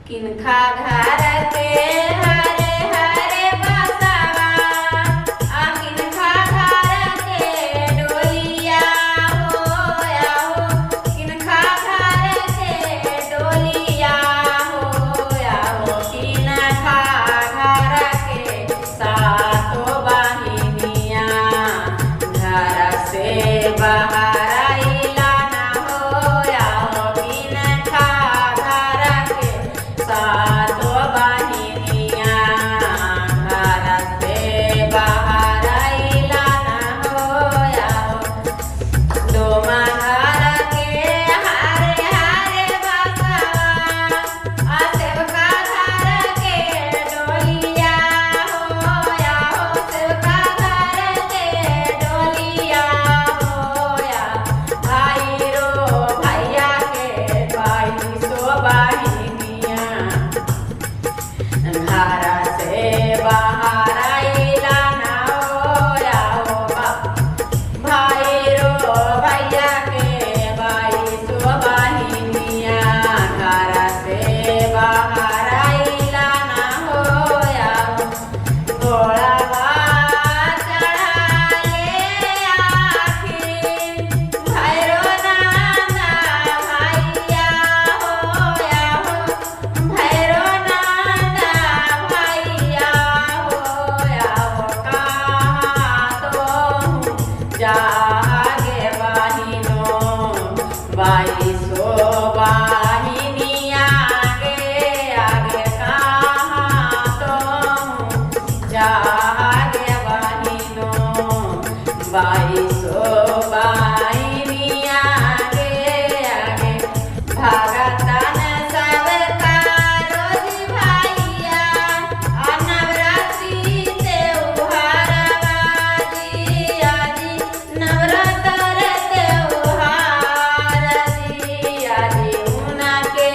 किनखा घर के हरे हरे बसवा आ किनखा घर के डोलिया होया हो किनखा घर के डोलिया होया हो किनखा घर के सातो बहिनिया घर से बाहर आइला ना होया हो किनखा घर के सातो बहिनिया घर से बाहर आइला ना होया हो डोमा घर के हरे हरे बसवा आ सेवका घर के डोलिया होया हो सेवका घर के डोलिया होया भाई रो भैया के भाई सो बहिनिया घर से बाहर आइला ना होया हो भाई रो भैया के भाई सो बहिनिया घर से बाहर आइला ना होया हो घोड़ावा चढ़ाले आखिर भैरो नाना भैया होया हो भैरो नाना भैया होया हो कहाँ तो जागे बहिनो बाई सो बहिनिया आगे आगे कहाँ तो जागे बहिनो बाई सो बहिनिया आगे आगे भगतन सब रोज भैया आ नवरात्रि त्योहारवा जिया जी नवरात्र त्योहार जिया जी उनके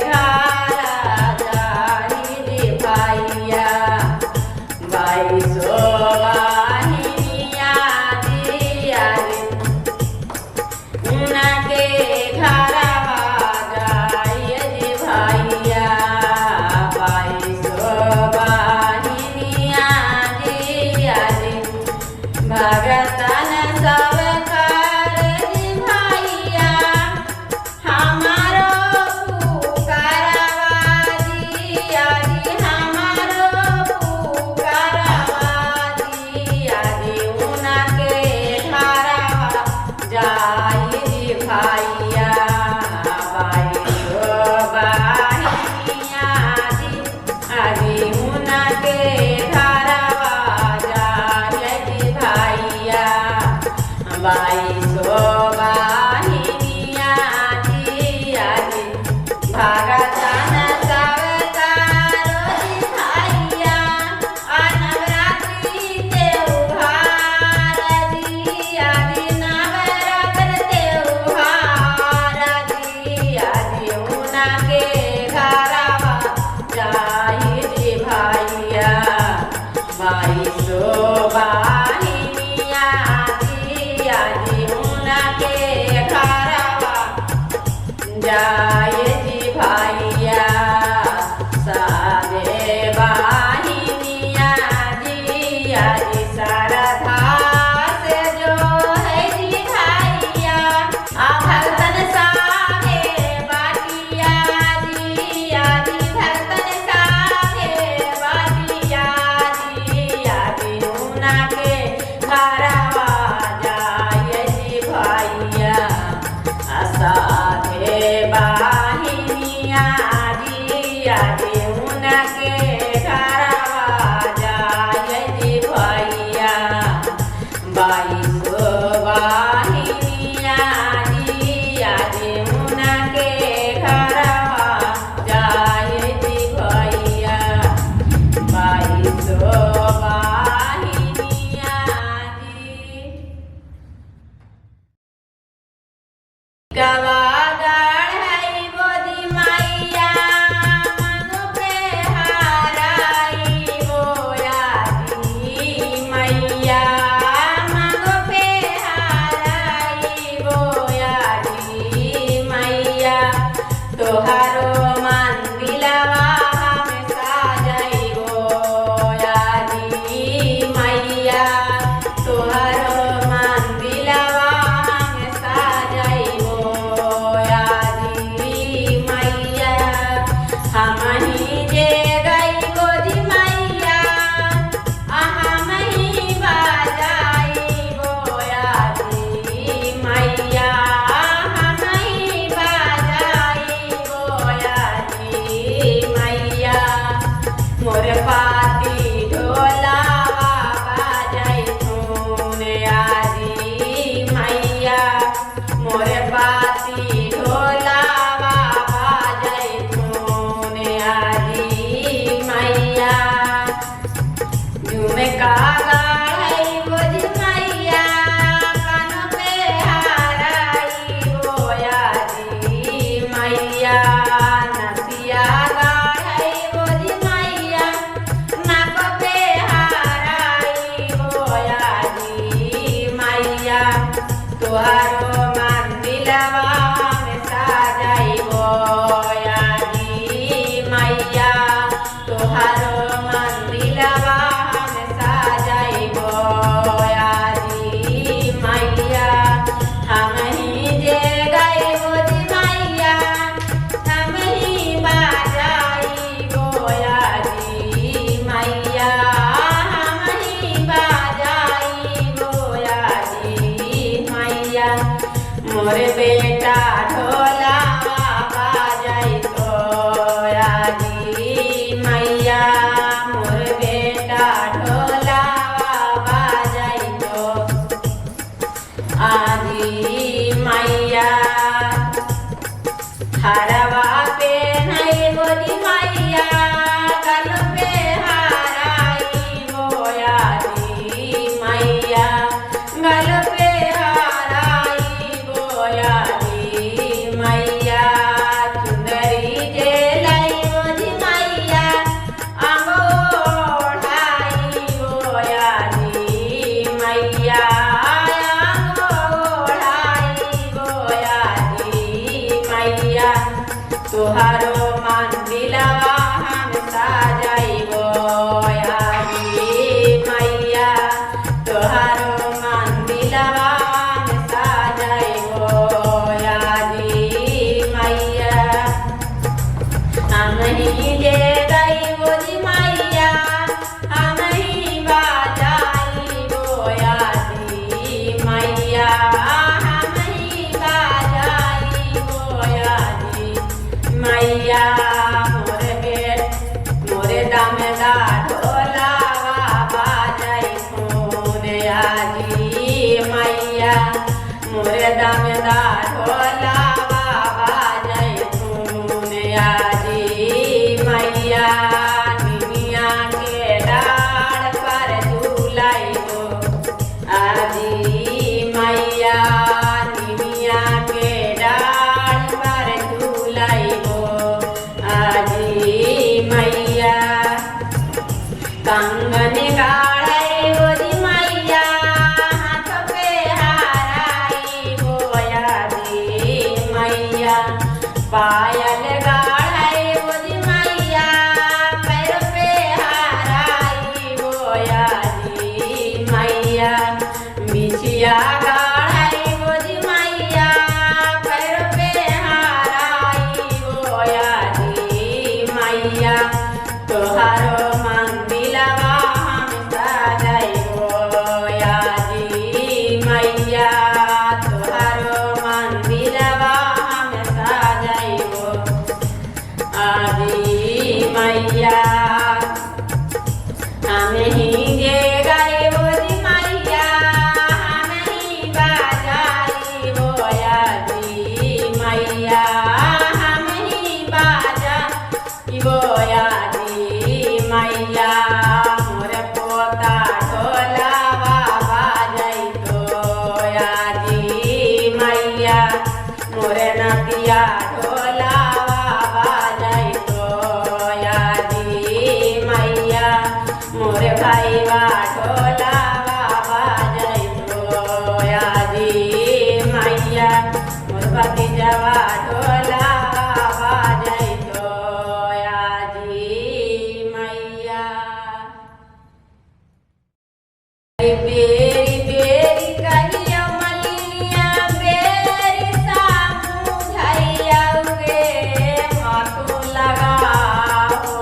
घर जाई जी भैया बाई सो बहिनिया जिया जी उनके घरवा जाई जी भैया बाई सो बहिनिया जिया जी भगतन सब कर जी भैया हमारो पुकारवा जिया जी हमारो पुकारवा जिया जी उनके घरवा जाई जी भैया बाई सो बहिनिया जी आजी उनके घरवा जाई जी भैया बाई सो बहिनिया जी आजी भगतन सब रोज भैया आ नवरात्रि त्योहार जिया जी नवरात्र त्योहार जिया जी उनके घरवा जाई जी भैया बाई सो बहिनिया जिया जी उनके घरवा जाई जी भैया सारे बहिनिया जिया जी श्रद्धा से जो है जी भैया आ भगतन साहे बाटिया जिया जी भगतन साहे बाटिया जिया जी उनके घरवा जाई जी भैया आ साधे बहिनिया जिया जी उनके घरवा जाई जी भैया बाई सो बहिनिया जिया जी उनके घरवा जाई जी भैया बाई सो बहिनिया जी गवा गढ़ई बोधी मैया मनु पे हारा मोरे बेटा ढोलावा बाजाई तो आजी मैया मोर बेटा ढोलावा बाजाई तो आजी मैया हरवा पे नहीं बोली मैया गल पे हाराई बोया जी मैया गल पे हाराई बोया जी मैया चुंदरी जे लाई बोली मैया अंगोढ़ाई बोया जी मैया अंगोढ़ाई बोया जी मैया तुहारो मन दिलवा हम साजाइबो आजी मैया तुहारो मन दिलवा हम साजाइबो आजी मैया हम ही ले गई बोली मैया हम ही बाजाइबो आजी मैया हम ही बाजाइबो आजी मैया मोरे दामदा ढोलावा बाजाई खून आजी मैया मोरे दामदा ढोलावा बाजाई खून आजी मैया निमिया के डाढ़ पर झूलाई हो आजी मैया निमिया के डाढ़ पर झूलाई हो आजी मैया कंगन गाढ़ाई बोली मैया हाथ पे हाराई बोया जी मैया पायल गाढ़ाई बोली मैया पैर पे हाराई बोया जी मैया बिछिया गाढ़ाई बोली मैया पैर पे हाराई बोया जी मैया तोहारो मंदिलवा हम सजाइबो आजी मैया तोहारो मंदिलवा हम सजाइबो आजी मैया हम ही गे गए बोली मैया हम ही बाजाइबो आजी मैया हम ही बाजाइबो आजी मैया मोर पोता ढोलावा बाजाई तो आजी मैया मोर नतिया ढोलावा बाजाई तो आजी मैया मोर भाईवा ढोलावा बाजाई तो आजी मैया मोर भतीजवा ढोलावा बाजाई तो आजी मैया बेरी बेरी कहिया मलिनिया बेरी सामू धैया गे माथो लगाओ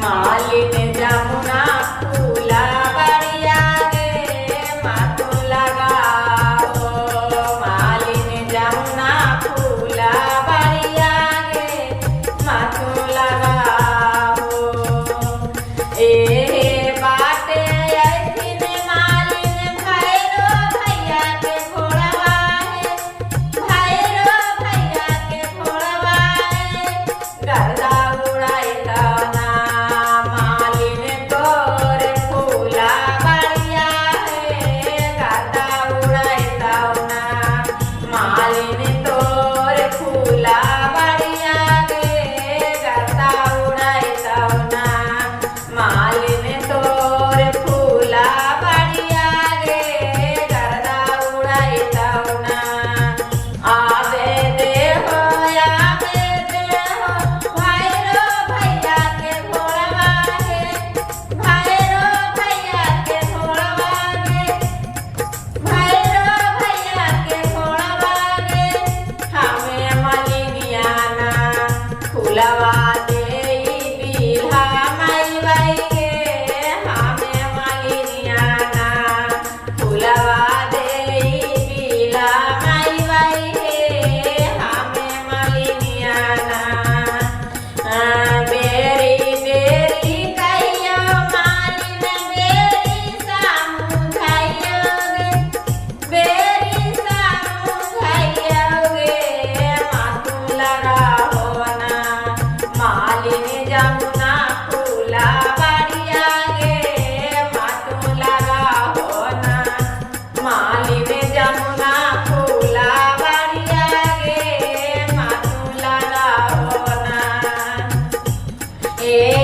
मालिन जमुना फूला बढ़िया गे माथो लगाओ मालिन जमुना फूला बढ़िया गे माथो लगाओ ए बाटे ऐथिन मालिन जमुना फूला बाड़िया गे मातू लगा हो ना मालिन जमुना फूला बाड़िया गे मातू लगा हो ना ए